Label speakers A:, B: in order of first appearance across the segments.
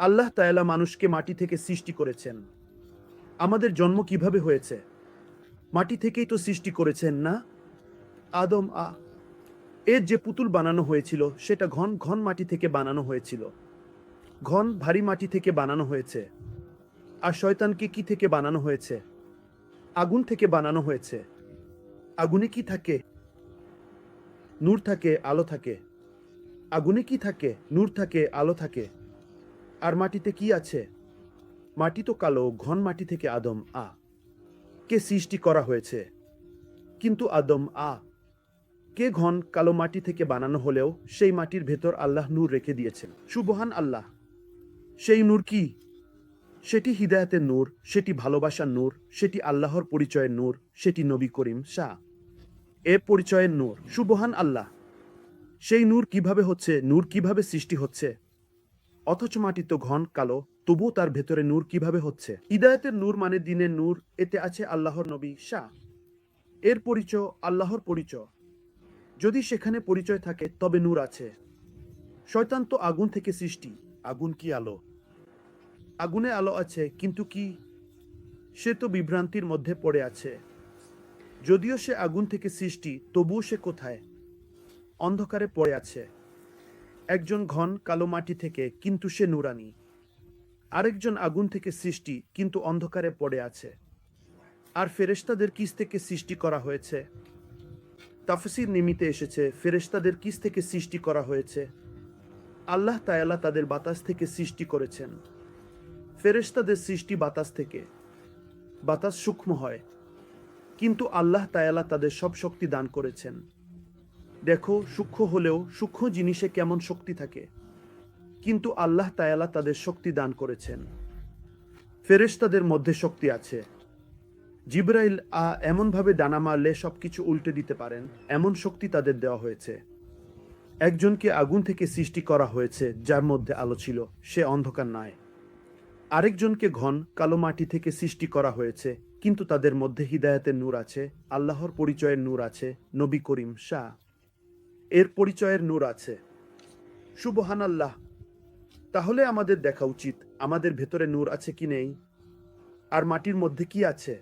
A: আল্লাহ তাআলা মানুষকে মাটি থেকে সৃষ্টি করেছেন। আমাদের জন্ম কিভাবে হয়েছে? মাটি থেকেই তো সৃষ্টি করেছেন না? আদম এর যে পুতুল বানানো হয়েছিল সেটা ঘন ঘন মাটি থেকে বানানো হয়েছিল। ঘন ভারী মাটি থেকে বানানো হয়েছে। আর শয়তানকে কি থেকে বানানো হয়েছে? আগুন থেকে বানানো হয়েছে। আগুনে কি থাকে? নূর থাকে, আলো থাকে। আগুনে কি থাকে? নূর থাকে, আলো থাকে। আর মাটিতে কি আছে? মাটি তো কালো, ঘন মাটি থেকে আদম কে সৃষ্টি করা হয়েছে। কিন্তু আদম কে ঘন কালো মাটি থেকে বানানো হলেও সেই মাটির ভেতর আল্লাহ নূর রেখে দিয়েছেন। সুবহান আল্লাহ। সেই নূর কি? সেটি হিদায়াতের নূর, সেটি ভালোবাসার নূর, সেটি আল্লাহর পরিচয়ের নূর, সেটি নবী করিম এ পরিচয়ের নূর। সুবহান আল্লাহ। সেই নূর কিভাবে হচ্ছে? নূর কিভাবে সৃষ্টি হচ্ছে? অথচ মাটি তো ঘন কালো, তবুও তার ভেতরে নূর কিভাবে হচ্ছে? হিদায়াতের নূর মানে দিনের নূর, এতে আছে আল্লাহর নবী এর পরিচয়, আল্লাহর পরিচয়। যদি সেখানে পরিচয় থাকে তবে নূর আছে। শয়তান তো আগুন থেকে সৃষ্টি। আগুন কি আলো? আগুনে আলো আছে, কিন্তু কি? সে তো বিভ্রান্তির মধ্যে পড়ে আছে। যদিও সে আগুন থেকে সৃষ্টি, তবুও সে কোথায়? অন্ধকারে পড়ে আছে। একজন ঘন কালো মাটি থেকে, কিন্তু সে নুরানি। আরেকজন আগুন থেকে সৃষ্টি, কিন্তু অন্ধকারে পড়ে আছে। আর ফেরেশতাদের কিস থেকে সৃষ্টি করা হয়েছে? তাফসীর নিমিতে এসেছে ফেরেশতাদের কিস থেকে সৃষ্টি করা হয়েছে? আল্লাহ তাআলা তাদের বাতাস থেকে সৃষ্টি করেছেন। ফেরেশতাদের সৃষ্টি বাতাস থেকে। বাতাস সূক্ষ্ম হয়, কিন্তু আল্লাহ তাআলা তাদের সব শক্তি দান করেছেন। দেখো, সূক্ষ্ম হলেও সূক্ষ্ম জিনিসে কেমন শক্তি থাকে, কিন্তু আল্লাহ তাআলা তাদের শক্তি দান করেছেন। ফেরেশতাদের মধ্যে শক্তি আছে। জিবরাইল এমনভাবে ডানা মারলে সবকিছু উল্টে দিতে পারেন, এমন শক্তি তাদের দেওয়া হয়েছে। একজনকে আগুন থেকে সৃষ্টি করা হয়েছে যার মধ্যে আলো ছিল, সে অন্ধকার নয়। আরেকজনকে ঘন কালো মাটি থেকে সৃষ্টি করা হয়েছে, কিন্তু তাদের মধ্যে হিদায়াতের নূর আছে, আল্লাহর পরিচয়ের নূর আছে, নবী করিম এর পরিচয়ের নূর আছে। সুবহানাল্লাহ। তাহলে আমাদের দেখা উচিত আমাদের ভেতরে নূর আছে কি নেই। আর মাটির মধ্যে কি আছে?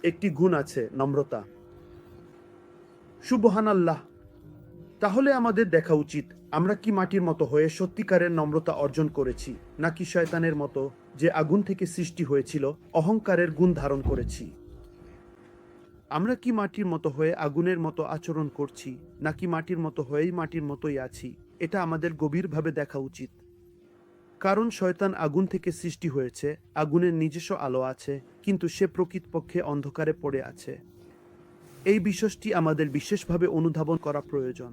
A: একটি গুণ আছে, নম্রতা। সুবহানাল্লাহ। তাহলে আমাদের দেখা উচিত আমরা কি মাটির মতো হয়ে সত্যিকারের নম্রতা অর্জন করেছি, নাকি শয়তানের মতো, যে আগুন থেকে সৃষ্টি হয়েছিল, অহংকারের গুণ ধারণ করেছি। আমরা কি মাটির মতো হয়ে আগুনের মতো আচরণ করছি, নাকি মাটির মতো হয়েই মাটির মতোই আছি? এটা আমাদের গভীরভাবে দেখা উচিত। কারণ শয়তান আগুন থেকে সৃষ্টি হয়েছে, আগুনের নিজস্ব আলো আছে, কিন্তু সে প্রকৃতপক্ষে অন্ধকারে পড়ে আছে। এই বিষয়টি আমাদের বিশেষভাবে অনুধাবন করা প্রয়োজন।